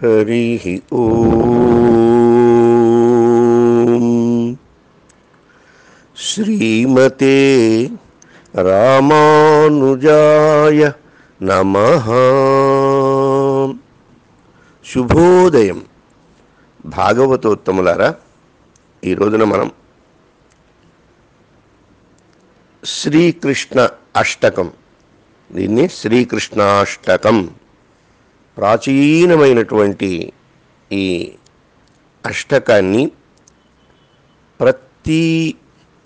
हरिः ॐ श्रीमते రామానుజాయ నమః. శుభోదయం భాగవతోత్తములారా. ఈ రోజున మనం శ్రీకృష్ణ అష్టకం, దీన్ని శ్రీకృష్ణాష్టకం, ప్రాచీనమైనటువంటి ఈ అష్టకాన్ని ప్రతి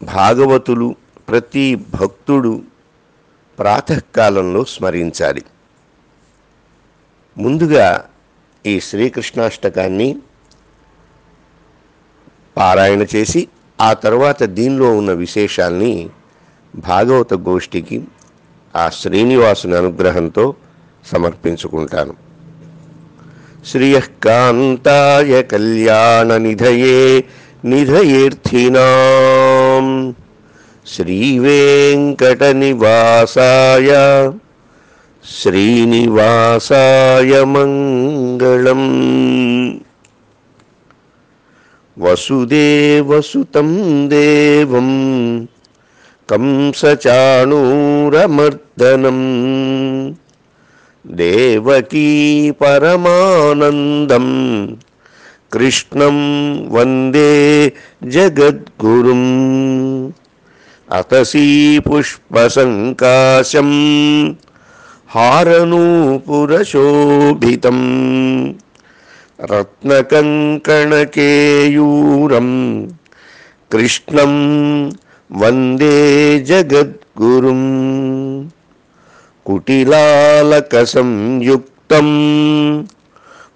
భాగవతులు, ప్రతి భక్తుడు ప్రాతకాలంలో స్మరించాలి. ముందుగా ఈ శ్రీకృష్ణాష్టకాన్ని పారాయణ చేసి ఆ తర్వాత దీనిలో ఉన్న విశేషాల్ని భాగవత గోష్ఠికి ఆ శ్రీనివాసుని అనుగ్రహంతో సమర్పించుకుంటాను. శ్రియకాంతాయ కళ్యాణ నిధయే నిధయేర్థినాం శ్రీవేంకటనివాసాయ శ్రీనివాసాయ మంగళం. వసుదేవసుతం దేవం కంసచాణూరమర్దనం దేవకీ పరమానందం కృష్ణం వందే జగద్గురుం. అతసీ పుష్పసంకాశం హారనూపురశోభితం రత్నకంకణకేయూరం కృష్ణం వందే జగద్గురుం. కుటిలాలకసంయుక్తం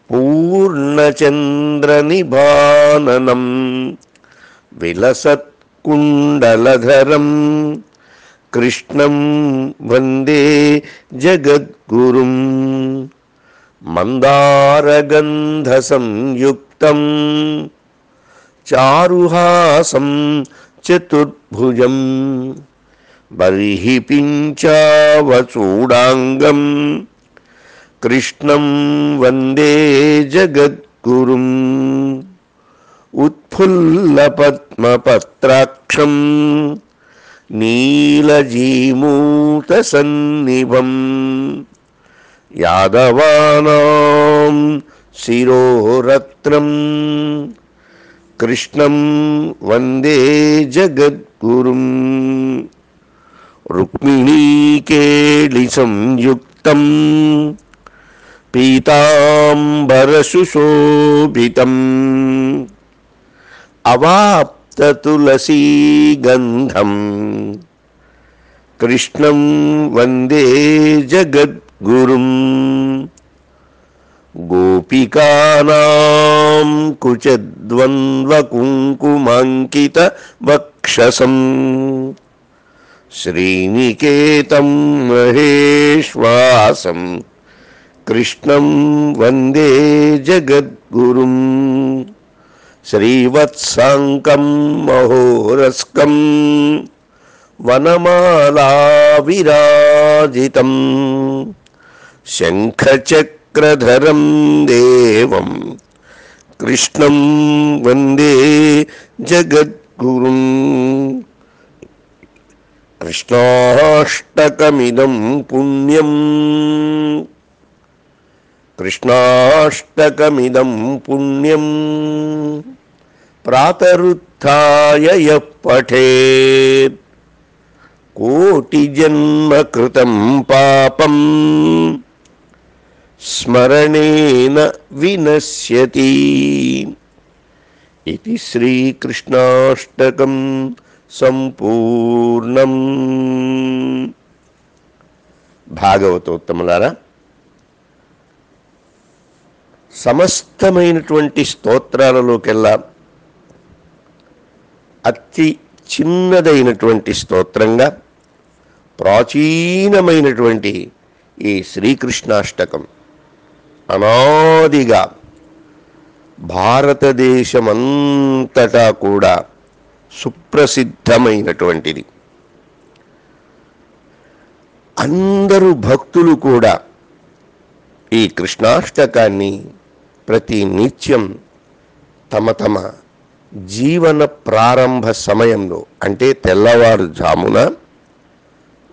పూర్ణచంద్రనిభాననం విలసత్కుండలధరం కృష్ణం వందే జగద్గురుం. మందారగంధసంయుక్తం చారుహాసం చతుర్భుజం బర్హి పించావచూడాంగం కృష్ణం వందే జగద్గురుం. ఉత్ఫుల్లపద్మపత్రాక్షం నీలజీమూతసన్నిభం యాదవానాం శిరోరత్నం కృష్ణం వందే జగద్గురుం. రుక్మిణీకేళిసంయుక్తం పీతాంబరసుశోభితం అవాప్తతులసీగంధం కృష్ణం వందే జగద్గురుం. గోపికానాం కుచద్వంద్వకుంకుమాంకిత వక్షసం శ్రీనికేతం మహేశ్వాసం కృష్ణం వందే జగద్గురుం. శ్రీవత్సాంకం మహోరస్కం వనమాలావిరాజితం శంఖచక్రధరం దేవం కృష్ణం వందే జగద్గురుం. కృష్ణాష్టకమిదం పుణ్యం కృష్ణాష్టకమిదం పుణ్యం ప్రాతరుత్థాయ యః పఠేత్ కోటిజన్మ కృతం పాపం స్మరణేన వినశ్యతి. ఇది శ్రీకృష్ణాష్టకం సంపూర్ణం. భాగవతోత్తములారా, సమస్తమైనటువంటి స్తోత్రాలలోకెల్లా అతి చిన్నదైనటువంటి స్తోత్రంగా ప్రాచీనమైనటువంటి ఈ శ్రీకృష్ణాష్టకం అనాదిగా భారతదేశమంతటా కూడా సుప్రసిద్ధమైనటువంటిది. అందరూ భక్తులు కూడా ఈ కృష్ణాష్టకాన్ని ప్రతి నిత్యం తమ తమ జీవన ప్రారంభ సమయంలో అంటే తెల్లవారుజామున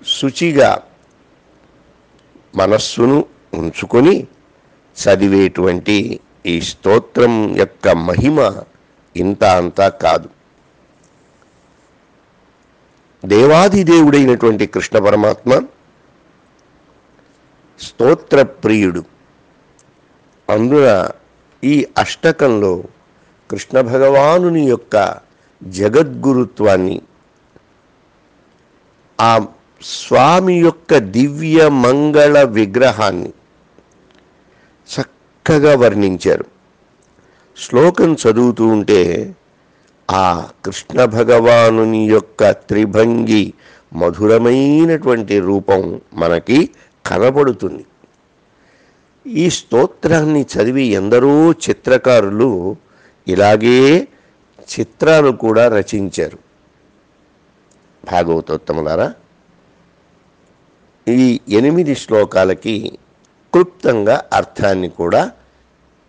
శుచిగా మనస్సును ఉంచుకొని చదివేటువంటి ఈ స్తోత్రం యొక్క మహిమ ఇంత అంతా కాదు. దేవాదిదేవుడైనటువంటి కృష్ణ పరమాత్మ స్తోత్ర ప్రియుడు. అందున ఈ అష్టకంలో కృష్ణ భగవానుని యొక్క జగద్గురుత్వాన్ని, ఆ స్వామి యొక్క దివ్య మంగళ విగ్రహాన్ని చక్కగా వర్ణించారు. శ్లోకం చదువుతూ ఉంటే ఆ కృష్ణ భగవానుని యొక్క త్రిభంగి మధురమైనటువంటి రూపం మనకి కనబడుతుంది. ఈ స్తోత్రాన్ని చదివి ఎందరో చిత్రకారులు ఇలాగే చిత్రాలు కూడా రచించారు. భాగవతోత్తములారా, ఈ 8 శ్లోకాలకి క్లుప్తంగా అర్థాన్ని కూడా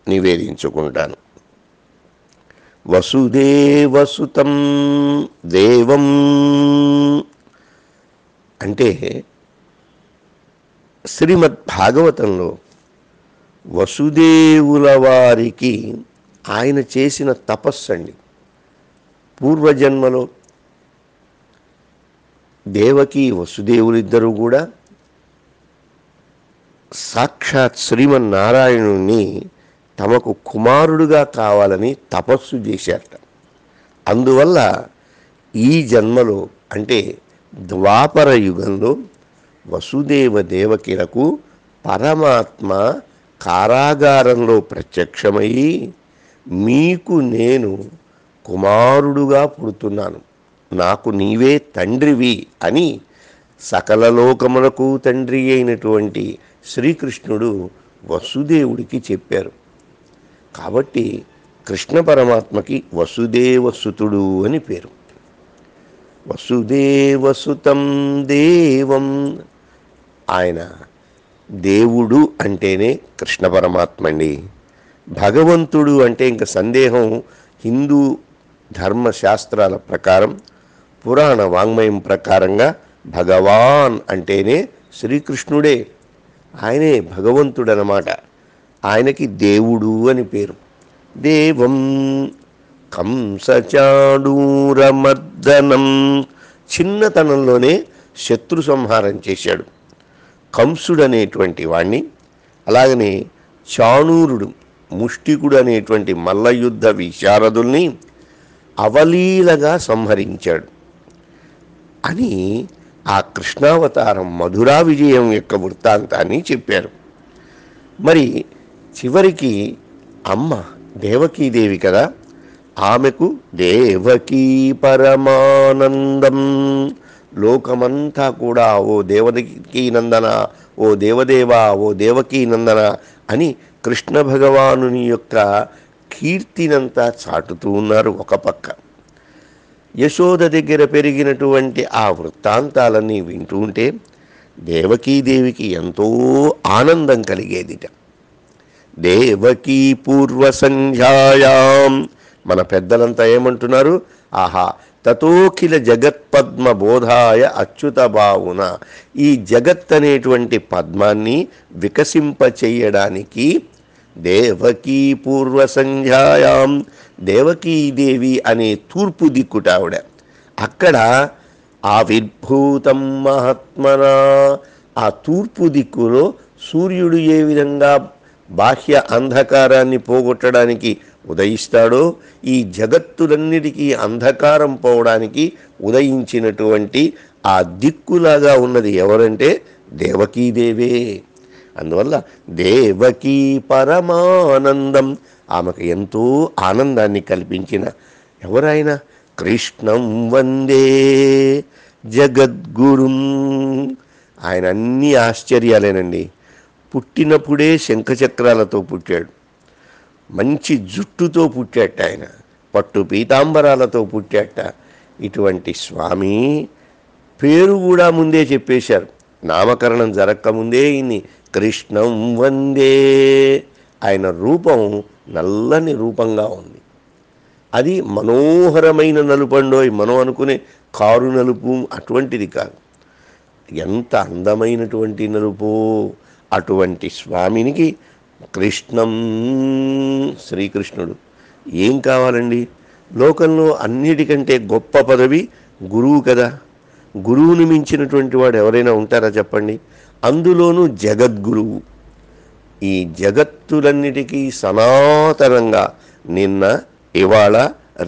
నివేదించుకుంటాను. వసుదేవసుతం దేవం అంటే శ్రీమద్ భాగవతంలో వసుదేవుల వారికి ఆయన చేసిన తపస్సు అండి. పూర్వజన్మలో దేవకి వసుదేవులిద్దరూ కూడా సాక్షాత్ శ్రీమన్నారాయణుని తమకు కుమారుడుగా కావాలని తపస్సు చేశారట. అందువల్ల ఈ జన్మలో అంటే ద్వాపర యుగంలో వసుదేవ దేవకిలకు పరమాత్మ కారాగారంలో ప్రత్యక్షమయ్యి, మీకు నేను కుమారుడుగా పుడుతున్నాను, నాకు నీవే తండ్రివి అని సకల లోకములకు తండ్రి అయినటువంటి శ్రీకృష్ణుడు వసుదేవుడికి చెప్పారు. కాబట్టి కృష్ణ పరమాత్మకి వసుదేవసుతుడు అని పేరు. వసుదేవసుతం దేవం, ఆయన దేవుడు అంటేనే కృష్ణ పరమాత్మ అండి. భగవంతుడు అంటే ఇంకా సందేహం. హిందూ ధర్మశాస్త్రాల ప్రకారం, పురాణ వాంగ్మయం ప్రకారంగా భగవాన్ అంటేనే శ్రీకృష్ణుడే, ఆయనే భగవంతుడనమాట. ఆయనకి దేవుడు అని పేరు. దేవం కంసచాడూరమర్దనం, చిన్నతనంలోనే శత్రు సంహారం చేశాడు కంసుడు అనేటువంటి వాణ్ణి. అలాగనే చాణూరుడు, ముష్టికుడు అనేటువంటి మల్లయుద్ధ విశారదుల్ని అవలీలగా సంహరించాడు అని ఆ కృష్ణావతారం మధురా విజయం యొక్క వృత్తాంతాన్ని చెప్పారు. మరి చివరికి అమ్మ దేవకీదేవి కదా, ఆమెకు దేవకీ పరమానందం, లోకమంతా కూడా ఓ దేవకీ నందన, ఓ దేవదేవా, ఓ దేవకీ నందన అని కృష్ణ భగవానుని యొక్క కీర్తినంతా చాటుతూ ఉన్నారు. ఒక పక్క యశోద దగ్గర పెరిగినటువంటి ఆ వృత్తాంతాలన్నీ వింటూ ఉంటే దేవకీదేవికి ఎంతో ఆనందం కలిగేదిట. దేవకీ పూర్వ సంధ్యాయాం, మన పెద్దలంతా ఏమంటున్నారు, ఆహా తతోఖిల జగత్పద్మ బోధాయ అచ్యుత భావున, ఈ జగత్ అనేటువంటి పద్మాన్ని వికసింపచేయడానికి దేవకీ పూర్వ సంధ్యాయాం, దేవకీదేవి అనే తూర్పు దిక్కుట ఆవిడ. అక్కడ ఆవిర్భూతం మహాత్మనా, ఆ తూర్పు దిక్కులో సూర్యుడు ఏ విధంగా బాహ్య అంధకారాన్ని పోగొట్టడానికి ఉదయిస్తాడో, ఈ జగత్తులన్నిటికీ అంధకారం పోవడానికి ఉదయించినటువంటి ఆ దిక్కులాగా ఉన్నది ఎవరంటే దేవకీదేవే. అందువల్ల దేవకీ పరమానందం, ఆమెకు ఎంతో ఆనందాన్ని కల్పించిన ఎవరైనా కృష్ణం వందే జగద్గురుం. ఆయన అన్ని ఆశ్చర్యాలేనండి. పుట్టినప్పుడే శంఖచక్రాలతో పుట్టాడు, మంచి జుట్టుతో పుట్టాట, ఆయన పట్టు పీతాంబరాలతో పుట్టాట. ఇటువంటి స్వామి పేరు కూడా ముందే చెప్పేశారు, నామకరణం జరగకముందే ఇన్ని కృష్ణం వందే ఆయన రూపం నల్లని రూపంగా ఉంది. అది మనోహరమైన నలుపండోయ్, మనం అనుకునే కారు నలుపు అటువంటిది కాదు. ఎంత అందమైనటువంటి నలుపో అటువంటి స్వామినికి కృష్ణం, శ్రీకృష్ణుడు. ఏం కావాలండి? లోకంలో అన్నిటికంటే గొప్ప పదవి గురువు కదా. గురువుని మించినటువంటి వాడు ఎవరైనా ఉంటారా చెప్పండి? అందులోనూ జగద్గురువు. ఈ జగత్తులన్నిటికీ సనాతనంగా నిన్న, ఇవాళ,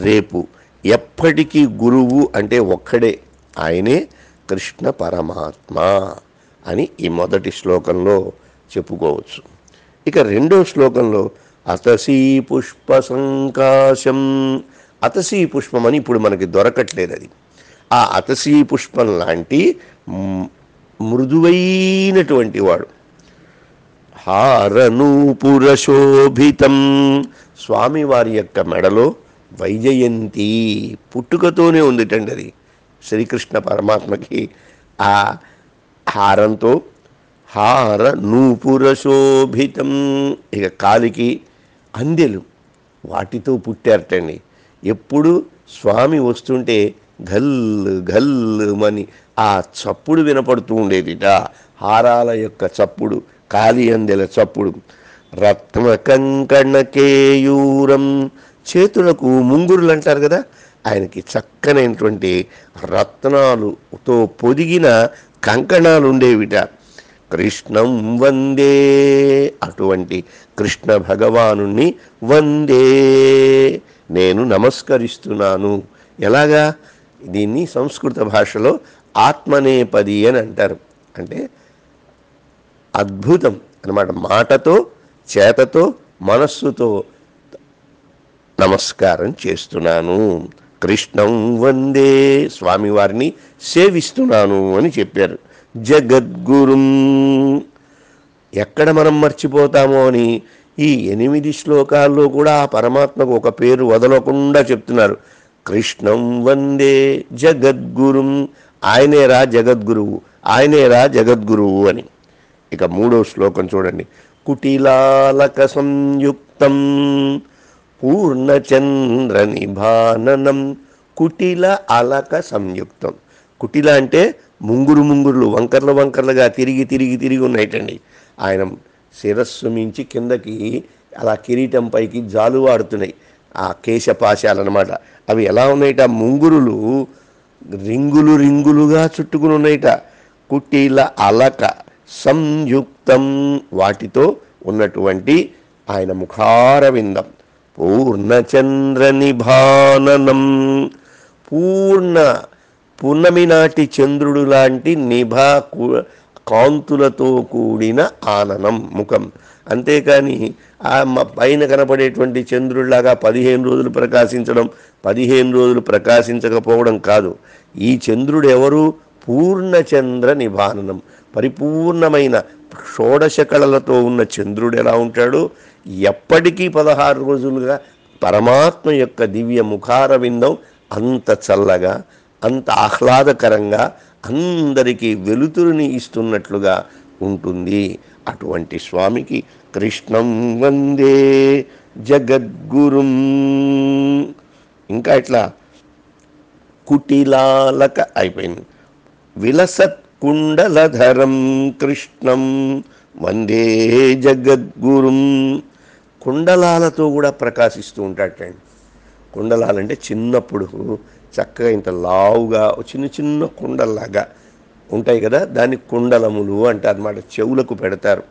రేపు ఎప్పటికీ గురువు అంటే ఒక్కడే, ఆయనే కృష్ణ పరమాత్మ అని ఈ మొదటి శ్లోకంలో చెప్పుకోవచ్చు. ఇక రెండో శ్లోకంలో అతసీ పుష్ప సంకాశం, అతసీ పుష్పం అని ఇప్పుడు మనకి దొరకట్లేదు. అది ఆ అతసీ పుష్పం లాంటి మృదువైనటువంటి వాడు. హారనూపురశోభితం, స్వామివారి యొక్క మెడలో వైజయంతి పుట్టుకతోనే ఉందిటండి. అది శ్రీకృష్ణ పరమాత్మకి ఆ హారంతో హార నూపురశోభితం. ఇక కాలికి అందెలు, వాటితో పుట్టారటండి. ఎప్పుడు స్వామి వస్తుంటే గల్లు గల్లుమని ఆ చప్పుడు వినపడుతూ ఉండేదిట. హారాల యొక్క చప్పుడు, కాలి అందెల చప్పుడు. రత్న కంకణ కేయూరం, చేతులకు ముంగురులు అంటారు కదా, ఆయనకి చక్కనైనటువంటి రత్నాలుతో పొదిగిన కంకణాలు ఉండేవిట. కృష్ణం వందే, అటువంటి కృష్ణ భగవానుణ్ణి వందే, నేను నమస్కరిస్తున్నాను. ఎలాగా? దీన్ని సంస్కృత భాషలో ఆత్మనేపది అని అంటారు. అంటే అద్భుతం అన్నమాట. మాటతో, చేతతో, మనస్సుతో నమస్కారం చేస్తున్నాను. కృష్ణం వందే, స్వామివారిని సేవిస్తున్నాను అని చెప్పారు. జగద్గురుం, ఎక్కడ మనం మర్చిపోతామో అని ఈ 8 శ్లోకాల్లో కూడా ఆ పరమాత్మకు ఒక పేరు వదలకుండా చెప్తున్నారు. కృష్ణం వందే జగద్గురుం, ఆయనేరా జగద్గురువు, ఆయనేరా జగద్గురువు అని. ఇక మూడో శ్లోకం చూడండి. కుటిలాలక సంయుక్తం పూర్ణచంద్ర నిభాననం, కుటిల అలక సంయుక్తం. కుటిల అంటే ముంగురులు వంకర్లు వంకర్లుగా తిరిగి తిరిగి తిరిగి ఉన్నాయిటండి. ఆయన శిరస్సు మించి కిందకి అలా కిరీటం పైకి జాలువాడుతున్నాయి ఆ కేశపాశాలన్నమాట. అవి ఎలా ఉన్నాయిట? ముంగురులు రింగులు రింగులుగా చుట్టుకుని ఉన్నాయిట. కుటిల అలక సంయుక్తం, వాటితో ఉన్నటువంటి ఆయన ముఖారవిందం. పూర్ణచంద్ర నిభాననం, పూర్ణమి నాటి చంద్రుడు లాంటి నిభా కాంతులతో కూడిన ఆననం ముఖం. అంతేకాని ఆ పైన కనపడేటువంటి చంద్రుడిలాగా 15 రోజులు ప్రకాశించడం, 15 రోజులు ప్రకాశించకపోవడం కాదు. ఈ చంద్రుడు ఎవరు? పూర్ణచంద్ర నిభాననం, పరిపూర్ణమైన షోడశ కళలతో ఉన్న చంద్రుడు ఎలా ఉంటాడో ఎప్పటికీ 16 రోజులుగా పరమాత్మ యొక్క దివ్య ముఖారవిందం అంత చల్లగా, అంత ఆహ్లాదకరంగా, అందరికీ వెలుతురుని ఇస్తున్నట్లుగా ఉంటుంది. అటువంటి స్వామికి కృష్ణం వందే జగద్గురుం. ఇంకా ఇట్లా కుటిలాలక అయిపోయింది. విలసత్ కుండలధరం కృష్ణం వందే జగద్గురుం. కుండలాలతో కూడా ప్రకాశిస్తూ ఉంటాడండి. కుండలాలంటే చిన్నప్పుడు చక్కగా ఇంత లావుగా చిన్న చిన్న కుండల్లాగా ఉంటాయి కదా, దాన్ని కుండలములు అంటారు అన్నమాట. చెవులకు పెడతారు.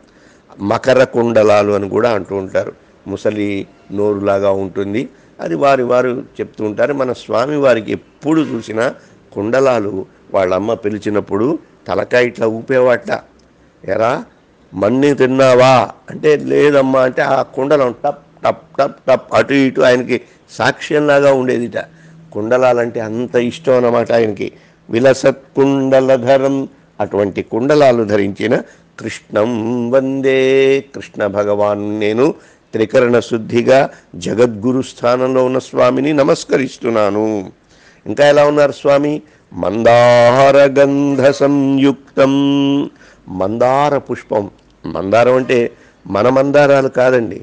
మకర కుండలాలు అని కూడా అంటూ ఉంటారు. ముసలి నోరులాగా ఉంటుంది అది, వారు చెప్తూ ఉంటారు. మన స్వామి వారికి ఎప్పుడు చూసినా కుండలాలు వాళ్ళమ్మ పిలిచినప్పుడు తలకాయ ఇట్లా ఊపేవాట. ఎరా మన్ని తిన్నావా అంటే లేదమ్మా అంటే ఆ కుండలం టప్ టప్ టప్ టప్ అటు ఇటు ఆయనకి సాక్ష్యంలాగా ఉండేదిట. కుండలాలంటే అంత ఇష్టం అన్నమాట ఆయనకి. విలసత్ కుండలధరం, అటువంటి కుండలాలు ధరించిన కృష్ణం వందే, కృష్ణ భగవాన్ నేను త్రికరణ శుద్ధిగా జగద్గురు స్థానంలో ఉన్న స్వామిని నమస్కరిస్తున్నాను. ఇంకా ఎలా ఉన్నారు స్వామి? మందార గంధ సంయుక్తం, మందార పుష్పం. మందారం అంటే మన మందారాలు కాదండి.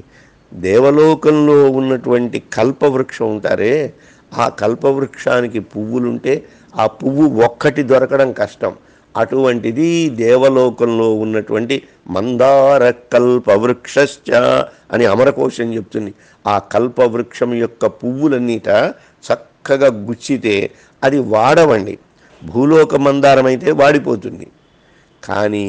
దేవలోకంలో ఉన్నటువంటి కల్పవృక్షం ఉంటారే, ఆ కల్పవృక్షానికి పువ్వులుంటే ఆ పువ్వు ఒక్కటి దొరకడం కష్టం. అటువంటిది దేవలోకంలో ఉన్నటువంటి మందార కల్పవృక్షశ్చ అని అమరకోశం చెప్తుంది. ఆ కల్పవృక్షం యొక్క పువ్వులన్నీట చక్కగా గుచ్చితే అది వాడవండి. భూలోక మందారం అయితే వాడిపోతుంది. కానీ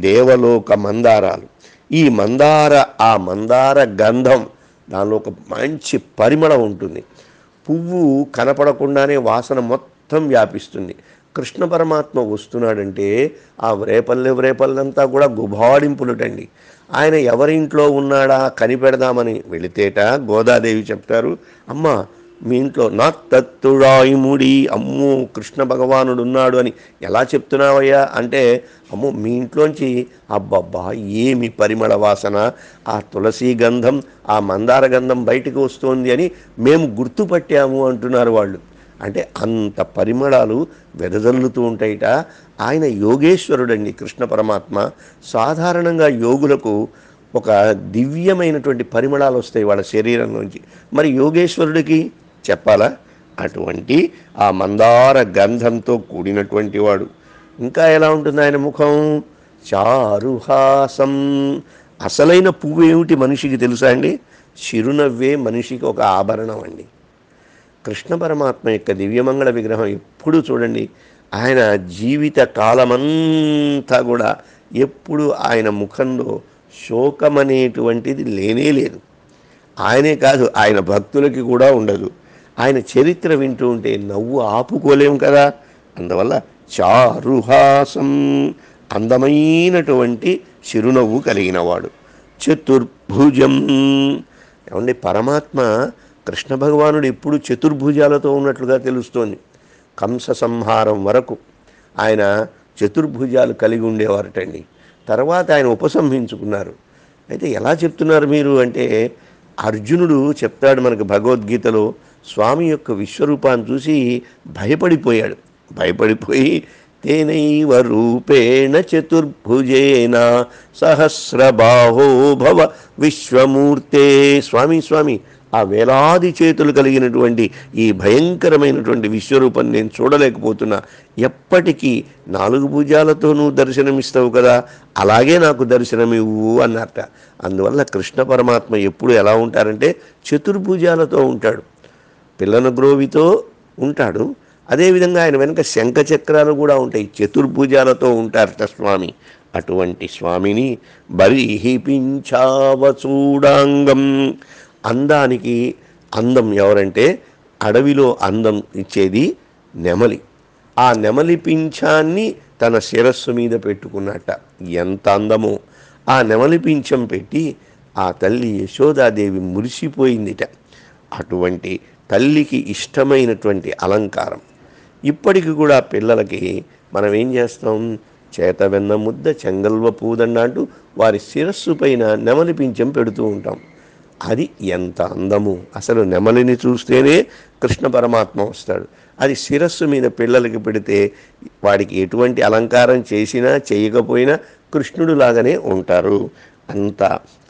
దేవలోక మందారాలు, ఈ మందార గంధం, దానిలో ఒక మంచి పరిమళం ఉంటుంది. పువ్వు కనపడకుండానే వాసన మొత్తం వ్యాపిస్తుంది. కృష్ణ పరమాత్మ వస్తున్నాడంటే ఆ వ్రేపల్లంతా కూడా గుబాడింపులుటండి. ఆయన ఎవరింట్లో ఉన్నాడా కనిపెడదామని వెళితేట గోదాదేవి చెప్తారు, అమ్మ మీ ఇంట్లో నా తత్తుడాయిముడి, అమ్మో కృష్ణ భగవానుడు ఉన్నాడు అని ఎలా చెప్తున్నావయ్యా అంటే, అమ్మో మీ ఇంట్లోంచి అబ్బబ్బా ఏమి పరిమళ వాసన, ఆ తులసి గంధం ఆ మందార గంధం బయటికి వస్తోంది అని మేము గుర్తుపట్టాము అంటున్నారు వాళ్ళు. అంటే అంత పరిమళాలు వెదజల్లుతూ ఉంటాయిట. ఆయన యోగేశ్వరుడండి కృష్ణ పరమాత్మ. సాధారణంగా యోగులకు ఒక దివ్యమైనటువంటి పరిమళాలు వస్తాయి వాళ్ళ శరీరంలోంచి, మరి యోగేశ్వరుడికి చెప్పాలా? అటువంటి ఆ మందార గంధంతో కూడినటువంటి వాడు. ఇంకా ఎలా ఉంటుంది ఆయన ముఖం? చారుహాసం. అసలైన పువ్వు ఏమిటి మనిషికి తెలుసా అండి? చిరునవ్వే మనిషికి ఒక ఆభరణం అండి. కృష్ణ పరమాత్మ యొక్క దివ్యమంగళ విగ్రహం ఎప్పుడు చూడండి, ఆయన జీవిత కాలమంతా కూడా ఎప్పుడు ఆయన ముఖంలో శోకమనేటువంటిది లేనే లేదు. ఆయనే కాదు, ఆయన భక్తులకి కూడా ఉండదు. ఆయన చరిత్ర వింటూ ఉంటే నవ్వు ఆపుకోలేం కదా. అందువల్ల చారుహాసం, అందమైనటువంటి చిరునవ్వు కలిగినవాడు. చతుర్భుజం. ఏమండి, పరమాత్మ కృష్ణ భగవానుడు ఎప్పుడు చతుర్భుజాలతో ఉన్నట్లుగా తెలుస్తోంది. కంస సంహారం వరకు ఆయన చతుర్భుజాలు కలిగి ఉండేవారటండి. తర్వాత ఆయన ఉపసంహరించుకున్నారు. అయితే ఎలా చెప్తున్నారు మీరు అంటే, అర్జునుడు చెప్తాడు మనకు భగవద్గీతలో, స్వామి యొక్క విశ్వరూపాన్ని చూసి భయపడిపోయాడు. భయపడిపోయి తేనైవ రూపేణ చతుర్భుజేన సహస్రబాహో భవ విశ్వమూర్తే. స్వామి స్వామి, ఆ వేలాది చేతులు కలిగినటువంటి ఈ భయంకరమైనటువంటి విశ్వరూపం నేను చూడలేకపోతున్నా. ఎప్పటికీ 4 భుజాలతో నువ్వు దర్శనమిస్తావు కదా, అలాగే నాకు దర్శనమివ్వు అన్నట్ట. అందువల్ల కృష్ణ పరమాత్మ ఎప్పుడు ఎలా ఉంటారంటే చతుర్భుజాలతో ఉంటాడు. పిల్లన గ్రోవితో ఉంటాడు. అదేవిధంగా ఆయన వెనుక శంఖ చక్రాలు కూడా ఉంటాయి. చతుర్భుజాలతో ఉంటారట స్వామి. అటువంటి స్వామిని బరిహి పింఛావచూడాంగం. అందానికి అందం ఎవరంటే, అడవిలో అందం ఇచ్చేది నెమలి. ఆ నెమలి పింఛాన్ని తన శిరస్సు మీద పెట్టుకున్నట్ట. ఎంత అందమో! ఆ నెమలి పింఛం పెట్టి ఆ తల్లి యశోదాదేవి మురిసిపోయిందిట. అటువంటి తల్లికి ఇష్టమైనటువంటి అలంకారం. ఇప్పటికి కూడా పిల్లలకి మనం ఏం చేస్తాం? చేతవెన్న ముద్ద చెంగల్వ పూదండ అంటూ వారి శిరస్సు పైన నెమలి పింఛం పెడుతూ ఉంటాం. అది ఎంత అందము! అసలు నెమలిని చూస్తేనే కృష్ణ పరమాత్మ వస్తాడు. అది శిరస్సు మీద పిల్లలకి పెడితే వాడికి ఎటువంటి అలంకారం చేసినా చేయకపోయినా కృష్ణుడు లాగానే ఉంటారు. అంత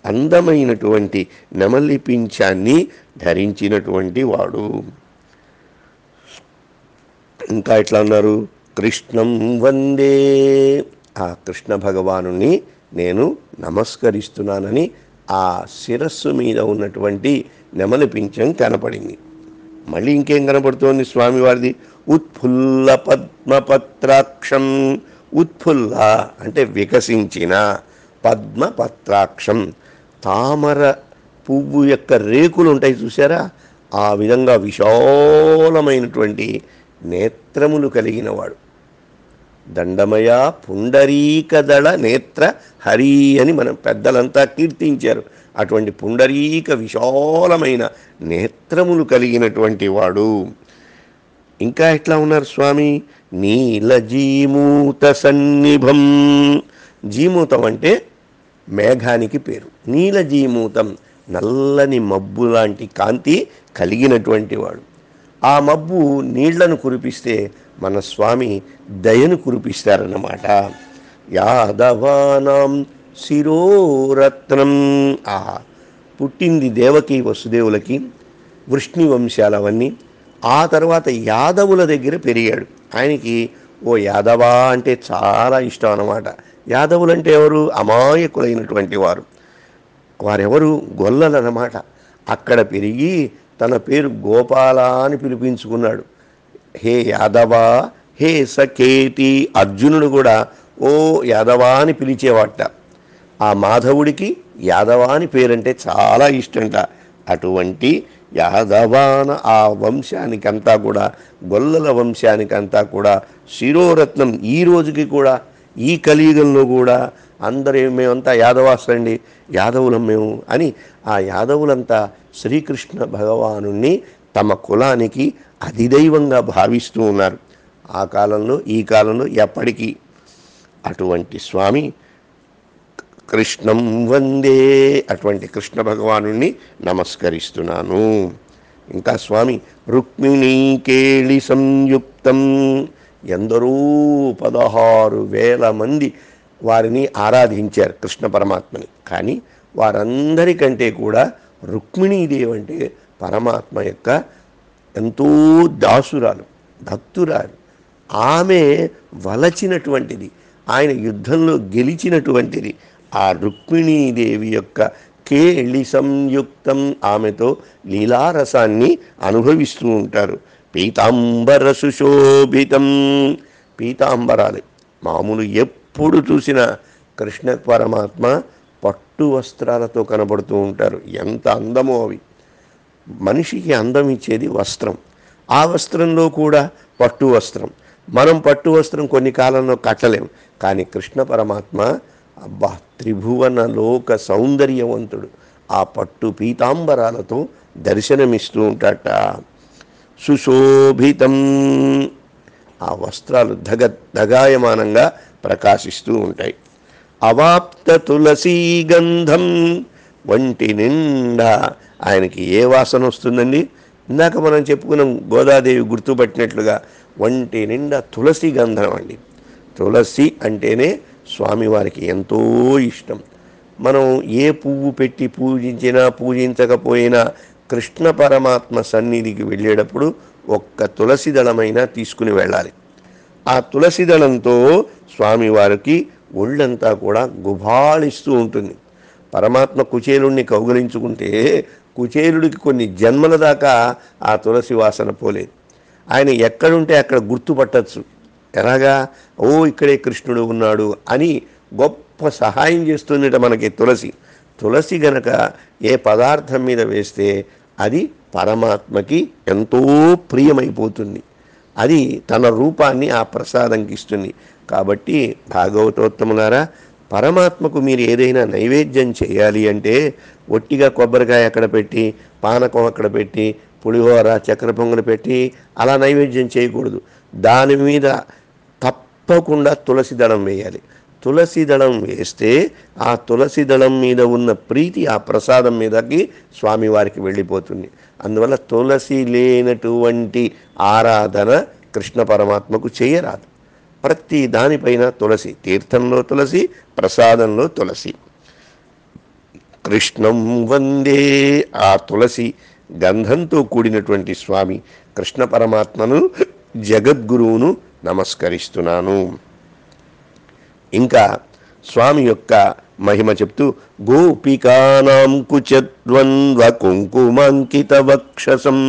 అందమైనటువంటి నెమలి పింఛాన్ని ధరించినటువంటి వాడు. ఇంకా ఎట్లా అన్నారు? కృష్ణం వందే. ఆ కృష్ణ భగవానుని నేను నమస్కరిస్తున్నానని ఆ శిరస్సు మీద ఉన్నటువంటి నెమలి పింఛం కనపడింది. మళ్ళీ ఇంకేం కనపడుతోంది స్వామివారిది? ఉత్ఫుల్ల పద్మపత్రాక్షం. ఉత్ఫుల్ల అంటే వికసించిన, పద్మపత్రాక్షం తామర పువ్వు యొక్క రేకులు ఉంటాయి చూసారా, ఆ విధంగా విశాలమైనటువంటి నేత్రములు కలిగినవాడు. దండమయ పుండరీకదళ నేత్ర హరి అని మనం పెద్దలంతా కీర్తించారు. అటువంటి పుండరీక విశాలమైన నేత్రములు కలిగినటువంటి వాడు. ఇంకా ఎట్లా ఉన్నారు స్వామి? నీలజీమూత సన్నిభం. జీమూతం అంటే మేఘానికి పేరు. నీలజీమూతం నల్లని మబ్బు లాంటి కాంతి కలిగినటువంటి వాడు. ఆ మబ్బు నీళ్లను కురిపిస్తే మన స్వామి దయను కురిపిస్తారన్నమాట. యాదవానాం శిరోరత్నం. ఆహా, పుట్టింది దేవకి వసుదేవులకి, వృష్ణి వంశాలవన్నీ. ఆ తర్వాత యాదవుల దగ్గర పెరిగాడు. ఆయనకి ఓ యాదవా అంటే చాలా ఇష్టం అన్నమాట. యాదవులంటే ఎవరు? అమాయకులైనటువంటి వారు. వారెవరు? గొల్లలన్నమాట. అక్కడ పెరిగి తన పేరు గోపాల అని పిలిపించుకున్నాడు. హే యాదవా, హే సకేతి. అర్జునుడు కూడా ఓ యాదవా అని పిలిచేవాట. ఆ మాధవుడికి యాదవ అని పేరంటే చాలా ఇష్టంట. అటువంటి యాదవాన ఆ వంశానికంతా కూడా, గొల్లల వంశానికంతా కూడా శిరోరత్నం. ఈ రోజుకి కూడా, ఈ కలియుగంలో కూడా అందరూ మేమంతా యాదవాసులండి, యాదవులం మేము అని ఆ యాదవులంతా శ్రీకృష్ణ భగవానుణ్ణి తమ కులానికి అధిదైవంగా భావిస్తూ ఉన్నారు. ఆ కాలంలో, ఈ కాలంలో, ఎప్పటికీ. అటువంటి స్వామి కృష్ణం వందే. అటువంటి కృష్ణ భగవానుణ్ణి నమస్కరిస్తున్నాను. ఇంకా స్వామి రుక్మిణీ కేళి సంయుక్తం. ఎందరో 16,000 మంది వారిని ఆరాధించారు కృష్ణ పరమాత్మని. కానీ వారందరికంటే కూడా రుక్మిణీదేవి అంటే పరమాత్మ యొక్క ఎంతో దాసురాలు, భక్తురాలు. ఆమె వలచినటువంటిది, ఆయన యుద్ధంలో గెలిచినటువంటిది. ఆ రుక్మిణీదేవి యొక్క కేళి సంయుక్తం, ఆమెతో లీలారసాన్ని అనుభవిస్తూ ఉంటారు. పీతాంబర సుశోభితం. పీతాంబరాలు మామూలు ఎప్పుడు చూసినా కృష్ణ పరమాత్మ పట్టు వస్త్రాలతో కనబడుతూ ఉంటారు. ఎంత అందమో అవి. మనిషికి అందం ఇచ్చేది వస్త్రం. ఆ వస్త్రంలో కూడా పట్టు వస్త్రం. మనం పట్టు వస్త్రం కొన్ని కాలంలో కట్టలేం. కానీ కృష్ణ పరమాత్మ అబ్బా త్రిభువన లోక సౌందర్యవంతుడు. ఆ పట్టు పీతాంబరాలతో దర్శనమిస్తూ ఉంటాట. సుశోభితం. ఆ వస్త్రాలు దగాయమానంగా ప్రకాశిస్తూ ఉంటాయి. అవాప్త తులసీ గంధం. వంటి నిండా ఆయనకి ఏ వాసన వస్తుందండి? ఇందాక మనం చెప్పుకున్నాం, గోదాదేవి గుర్తుపట్టినట్లుగా వంటి నిండా తులసి గంధం అండి. తులసి అంటేనే స్వామివారికి ఎంతో ఇష్టం. మనం ఏ పువ్వు పెట్టి పూజించినా పూజించకపోయినా కృష్ణ పరమాత్మ సన్నిధికి వెళ్ళేటప్పుడు ఒక్క తులసి దళమైనా తీసుకుని వెళ్ళాలి. ఆ తులసి దళంతో స్వామివారికి ఒళ్ళంతా కూడా గుబాళిస్తూ ఉంటుంది. పరమాత్మ కుచేలుణ్ణి కౌగలించుకుంటే కుచేలుడికి కొన్ని జన్మల దాకా ఆ తులసి వాసన పోలేదు. ఆయన ఎక్కడుంటే అక్కడ గుర్తుపట్టచ్చు. ఎలాగా? ఓ ఇక్కడే కృష్ణుడు ఉన్నాడు అని గొప్ప సహాయం చేస్తుందట మనకి తులసి. తులసి గనక ఏ పదార్థం మీద వేస్తే అది పరమాత్మకి ఎంతో ప్రియమైపోతుంది. అది తన రూపాన్ని ఆ ప్రసాదంకి ఇస్తుంది. కాబట్టి భాగవతోత్తములారా, పరమాత్మకు మీరు ఏదైనా నైవేద్యం చేయాలి అంటే ఒట్టిగా కొబ్బరికాయ అక్కడ పెట్టి, పానకం అక్కడ పెట్టి, పులిహోర చక్కెర పొంగలు పెట్టి అలా నైవేద్యం చేయకూడదు. దాని మీద తప్పకుండా తులసి దళం వేయాలి. తులసి దళం వేస్తే ఆ తులసి దళం మీద ఉన్న ప్రీతి ఆ ప్రసాదం మీదకి స్వామివారికి వెళ్ళిపోతుంది. అందువల్ల తులసి లేనటువంటి ఆరాధన కృష్ణ పరమాత్మకు చేయరాదు. ప్రతి దానిపైన తులసి, తీర్థంలో తులసి, ప్రసాదంలో తులసి. కృష్ణం వందే. ఆ తులసి గంధంతో కూడినటువంటి స్వామి కృష్ణ పరమాత్మను, జగద్గురువును నమస్కరిస్తున్నాను. ఇంకా స్వామి యొక్క మహిమ చెప్తూ గోపికానాం కుచద్వంద్వ కుంకుమాంకిత వక్షసం.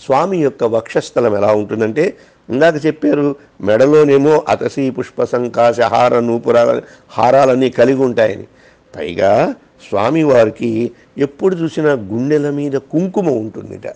స్వామి యొక్క వక్షస్థలం ఎలా ఉంటుందంటే, ఇందాక చెప్పారు మెడలోనేమో అతసి పుష్ప సంకాశ హార నూపుర హారాలన్నీ కలిగి ఉంటాయని. పైగా స్వామివారికి ఎప్పుడు చూసినా గుండెల మీద కుంకుమ ఉంటుందిట.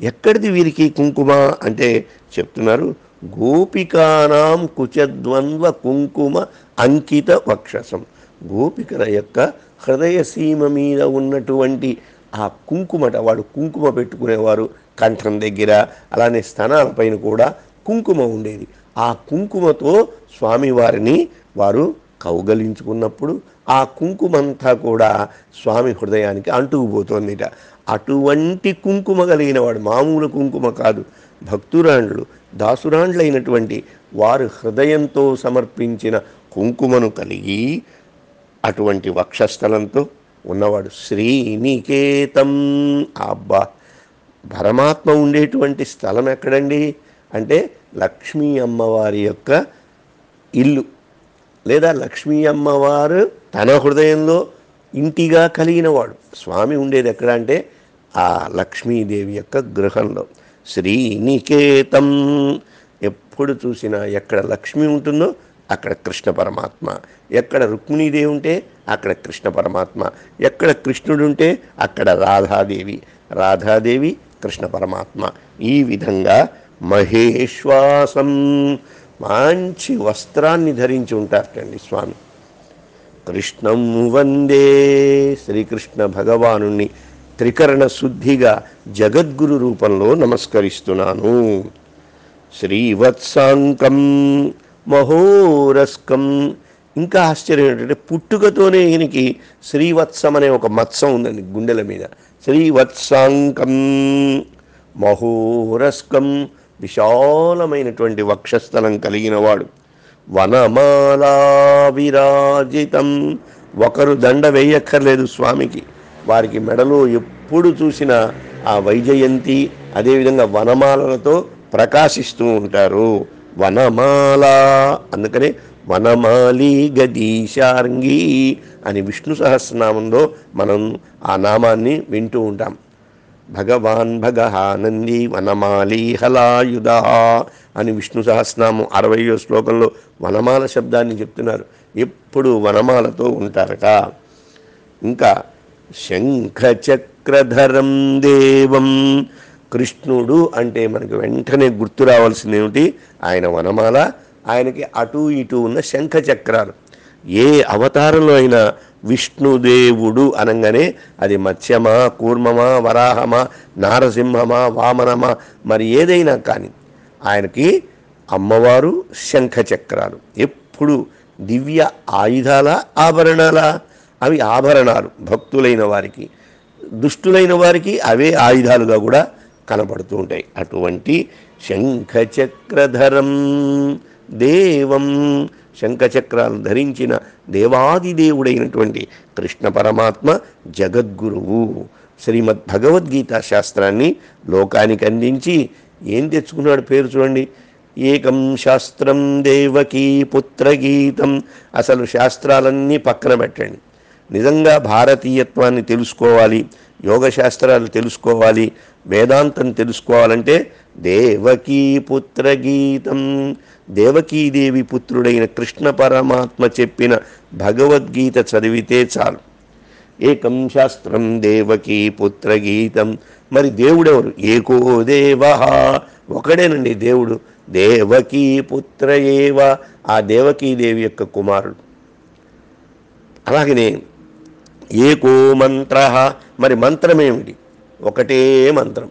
ఎక్కడిది వీరికి కుంకుమ అంటే చెప్తున్నారు, గోపికానాం కుచద్వంద్వ కుంకుమ అంకిత వక్షసం. గోపికల యొక్క హృదయ సీమ మీద ఉన్నటువంటి ఆ కుంకుమట. వాడు కుంకుమ పెట్టుకునేవారు కంఠం దగ్గర, అలానే స్తనాలపైన కూడా కుంకుమ ఉండేది. ఆ కుంకుమతో స్వామివారిని వారు కౌగలించుకున్నప్పుడు ఆ కుంకుమంతా కూడా స్వామి హృదయానికి అంటుకుపోతుందిట. అటువంటి కుంకుమ కలిగిన వాడు, మామూలు కుంకుమ కాదు, భక్తురాండ్లు దాసురాండ్లైనటువంటి వారు హృదయంతో సమర్పించిన కుంకుమను కలిగి అటువంటి వక్షస్థలంతో ఉన్నవాడు శ్రీనికేతం. అబ్బా, పరమాత్మ ఉండేటువంటి స్థలం ఎక్కడండి అంటే లక్ష్మీ అమ్మవారి యొక్క ఇల్లు, లేదా లక్ష్మీ అమ్మవారు తన హృదయంలో ఇంటిగా కలిగినవాడు. స్వామి ఉండేది ఎక్కడ అంటే ఆ లక్ష్మీదేవి యొక్క గృహంలో. శ్రీనికేతం, ఎప్పుడు చూసినా ఎక్కడ లక్ష్మి ఉంటుందో అక్కడ కృష్ణ పరమాత్మ, ఎక్కడ రుక్మిణీదేవి ఉంటే అక్కడ కృష్ణ పరమాత్మ, ఎక్కడ కృష్ణుడు ఉంటే అక్కడ రాధాదేవి, రాధాదేవి కృష్ణ పరమాత్మ. ఈ విధంగా మహేశ్వాసం, మంచి వస్త్రాన్ని ధరించి ఉంటారటండి స్వామి. కృష్ణం వందే, శ్రీకృష్ణ భగవాను త్రికరణ శుద్ధిగా జగద్గురు రూపంలో నమస్కరిస్తున్నాను. శ్రీవత్సాంకం మహోరస్కం. ఇంకా ఆశ్చర్యం ఏంటంటే పుట్టుకతోనే ఈయనకి శ్రీవత్సం అనే ఒక మత్సం ఉందండి గుండెల మీద. శ్రీవత్సాంకం మహోరస్కం, విశాలమైనటువంటి వక్షస్థలం కలిగినవాడు. వనమాలా విరాజితం, ఒకరు దండ వేయక్కర్లేదు స్వామికి, వారికి మెడలో ఎప్పుడు చూసినా ఆ వైజయంతి అదేవిధంగా వనమాలలతో ప్రకాశిస్తూ ఉంటారు. వనమాల, అందుకనే వనమాలి గదీశార్ంగి అని విష్ణు సహస్రనామంలో మనం ఆ నామాన్ని వింటూ ఉంటాం. భగవాన్ భగహానంది వనమాలి హలాయుధ అని విష్ణు సహస్రనామం 60వ శ్లోకంలో వనమాల శబ్దాన్ని చెప్తున్నారు. ఎప్పుడు వనమాలతో ఉంటారట. ఇంకా శంఖచక్రధరం దేవం, కృష్ణుడు అంటే మనకు వెంటనే గుర్తు రావాల్సింది ఏమిటి? ఆయన వనమాల, ఆయనకి అటు ఇటు ఉన్న శంఖచక్రాలు. ఏ అవతారంలో అయినా విష్ణుదేవుడు అనగానే అది మత్స్యమా, కూర్మమా, వరాహమా, నారసింహమా, వామనమా, మరి ఏదైనా కానీ ఆయనకి అమ్మవారు శంఖచక్రాలు. ఎప్పుడు దివ్య ఆయుధాల ఆభరణాల? అవి ఆభరణాలు భక్తులైన వారికి, దుష్టులైన వారికి అవే ఆయుధాలుగా కూడా కనపడుతూ ఉంటాయి. అటువంటి శంఖచక్రధరం దేవం, శంఖచక్రాలు ధరించిన దేవాదిదేవుడైనటువంటి కృష్ణ పరమాత్మ జగద్గురువు. శ్రీమద్ భగవద్గీత శాస్త్రాన్ని లోకానికి అందించి ఏం తెచ్చుకున్నాడు పేరు చూడండి. ఏకం శాస్త్రం దేవకీ పుత్రగీతం. అసలు శాస్త్రాలన్నీ పక్కన పెట్టండి. నిజంగా భారతీయత్వాన్ని తెలుసుకోవాలి, యోగశాస్త్రాలు తెలుసుకోవాలి, వేదాంతం తెలుసుకోవాలంటే దేవకీ పుత్రగీతం, దేవకీదేవి పుత్రుడైన కృష్ణ పరమాత్మ చెప్పిన భగవద్గీత చదివితే చాలు. ఏకం శాస్త్రం దేవకీ పుత్రగీతం. మరి దేవుడెవరు? ఏకో దేవ, ఒకడేనండి దేవుడు. దేవకీ పుత్ర ఏవ, ఆ దేవకీదేవి యొక్క కుమారుడు. అలాగనే ఏకో మంత్ర, మరి మంత్రం ఏమిటి? ఒకటే మంత్రం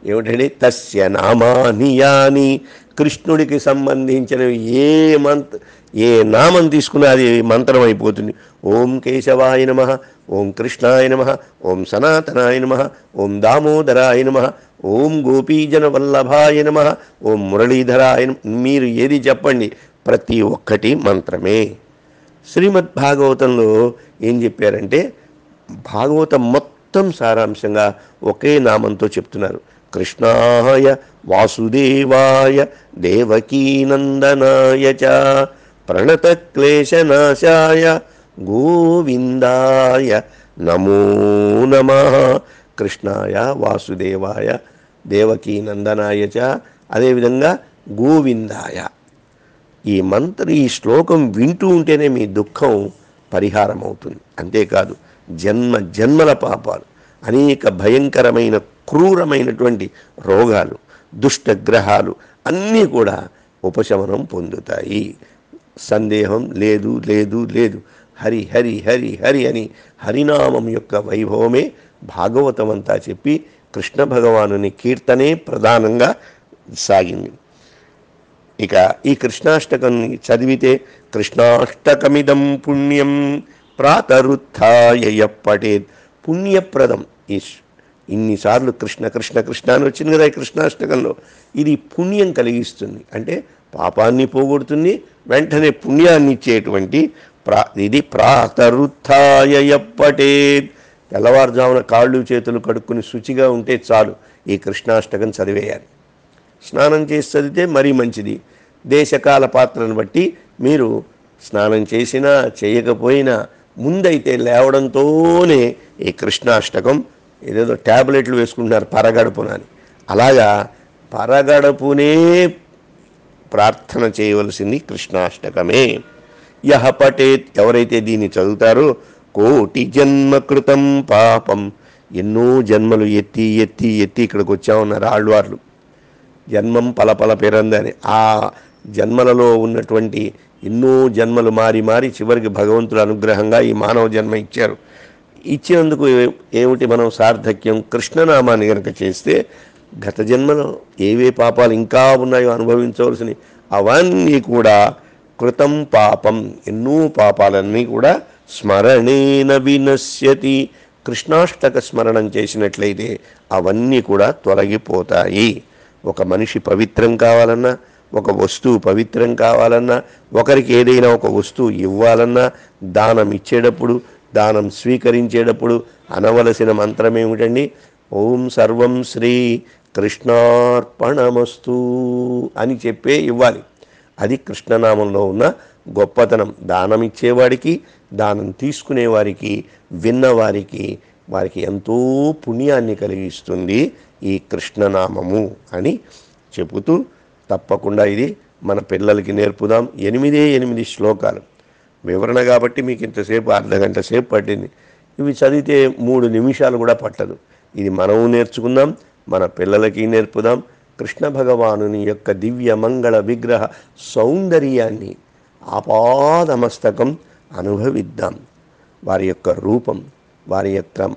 ఏమిటండి? తస్య నామాని యాని, కృష్ణుడికి సంబంధించినవి ఏ నామం తీసుకున్నా అది మంత్రం అయిపోతుంది. ఓం కేశవాయ నమః, ఓం కృష్ణాయ నమః, ఓం సనాతనాయ నమః, ఓం దామోదరాయ నమః, ఓం గోపీజన వల్లభాయ నమః, ఓం మురళీధరాయ. మీరు ఏది చెప్పండి, ప్రతి ఒక్కటి మంత్రమే. శ్రీమద్ భాగవతంలో ఏం చెప్పారంటే భాగవతం మొత్తం సారాంశంగా ఒకే నామంతో చెప్తున్నారు. కృష్ణాయ వాసుదేవాయ దేవకీనందనాయ చ ప్రణతక్లేశనాశాయ గోవిందాయ నమో నమః. కృష్ణాయ వాసుదేవాయ దేవకీనందనాయ చ, అదేవిధంగా గోవిందాయ. ఈ శ్లోకం వింటూ ఉంటేనే మీ దుఃఖం పరిహారం అవుతుంది. అంతేకాదు జన్మల పాపాలు, అనేక భయంకరమైన క్రూరమైనటువంటి రోగాలు, దుష్టగ్రహాలు అన్నీ కూడా ఉపశమనం పొందుతాయి. సందేహం లేదు లేదు లేదు. హరి హరి హరి హరి అని హరినామం యొక్క వైభవమే భాగవతం అంతా చెప్పి కృష్ణ భగవానుని కీర్తనే ప్రధానంగా సాగింది. ఇక ఈ కృష్ణాష్టకాన్ని చదివితే కృష్ణాష్టకమిదం పుణ్యం ప్రాతరుత్థాయ పఠేత్, పుణ్యప్రదం. ఇన్నిసార్లు కృష్ణ కృష్ణ కృష్ణ అని వచ్చింది కదా ఈ కృష్ణాష్టకంలో. ఇది పుణ్యం కలిగిస్తుంది, అంటే పాపాన్ని పోగొడుతుంది, వెంటనే పుణ్యాన్ని ఇచ్చేటువంటి ఇది ప్రాతరుత్థాయ యప్పటేత్. తెల్లవారుజామున కాళ్ళు చేతులు కడుక్కుని శుచిగా ఉంటే చాలు, ఈ కృష్ణాష్టకం చదివేయాలి. స్నానం చేసి చదివితే మరీ మంచిది. దేశకాల పాత్రను బట్టి మీరు స్నానం చేసినా చేయకపోయినా ముందైతే లేవడంతోనే ఈ కృష్ణాష్టకం, ఏదేదో ట్యాబ్లెట్లు వేసుకుంటున్నారు పరగడుపునని, అలాగా పరగడుపునే ప్రార్థన చేయవలసింది కృష్ణాష్టకమే. యహ పఠేత్, ఎవరైతే దీన్ని చదువుతారో, కోటి జన్మ కృతం పాపం, ఎన్నో జన్మలు ఎత్తి ఎత్తి ఎత్తి ఇక్కడికి వచ్చామన్నారు ఆళ్వార్లు. జన్మం పలపల పెరందని, ఆ జన్మలలో ఉన్నటువంటి ఎన్నో జన్మలు మారి మారి చివరికి భగవంతుడు అనుగ్రహంగా ఈ మానవ జన్మ ఇచ్చారు. ఇచ్చినందుకు ఏమిటి మనం సార్థక్యం? కృష్ణనామాన్ని కనుక చేస్తే గత జన్మలో ఏవే పాపాలు ఇంకా ఉన్నాయో అనుభవించవలసినవి అవన్నీ కూడా కృతం పాపం, ఎన్నో పాపాలన్నీ కూడా స్మరణేన వినశ్యతి. కృష్ణాష్టక స్మరణం చేసినట్లయితే అవన్నీ కూడా తొలగిపోతాయి. ఒక మనిషి పవిత్రం కావాలన్నా, ఒక వస్తువు పవిత్రం కావాలన్నా, ఒకరికి ఏదైనా ఒక వస్తువు ఇవ్వాలన్నా, దానం ఇచ్చేటప్పుడు, దానం స్వీకరించేటప్పుడు అనవలసిన మంత్రం ఏమిటండి? ఓం సర్వం శ్రీ కృష్ణార్పణమస్తు అని చెప్పే ఇవ్వాలి. అది కృష్ణనామంలో ఉన్న గొప్పతనం. దానం ఇచ్చేవాడికి, దానం తీసుకునేవారికి, విన్నవారికి, వారికి ఎంతో పుణ్యాన్ని కలిగిస్తుంది ఈ కృష్ణనామము అని చెబుతూ, తప్పకుండా ఇది మన పిల్లలకి నేర్పుదాం. 8 శ్లోకాలు వివరణ కాబట్టి మీకు ఇంతసేపు అర్ధగంట సేపు పట్టింది. ఇవి చదివితే 3 నిమిషాలు కూడా పట్టదు. ఇది మనము నేర్చుకుందాం, మన పిల్లలకి నేర్పుదాం. కృష్ణ భగవానుని యొక్క దివ్య మంగళ విగ్రహ సౌందర్యాన్ని ఆపాదమస్తకం అనుభవిద్దాం. వారి యొక్క రూపం, వారి యొక్క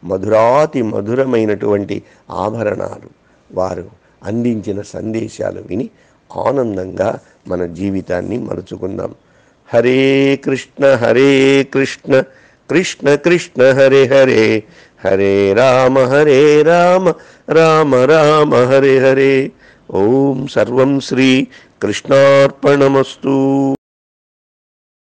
మధురాతి మధురమైనటువంటి ఆభరణాలు, వారు అందించిన సందేశాలు విని ఆనందంగా మన జీవితాన్ని మలుచుకుందాం. హరే కృష్ణ కృష్ణ కృష్ణ హరే హరే, హరే రామ రామ రామ హరే హరే. ఓం సర్వం శ్రీ కృష్ణార్పణమస్తు.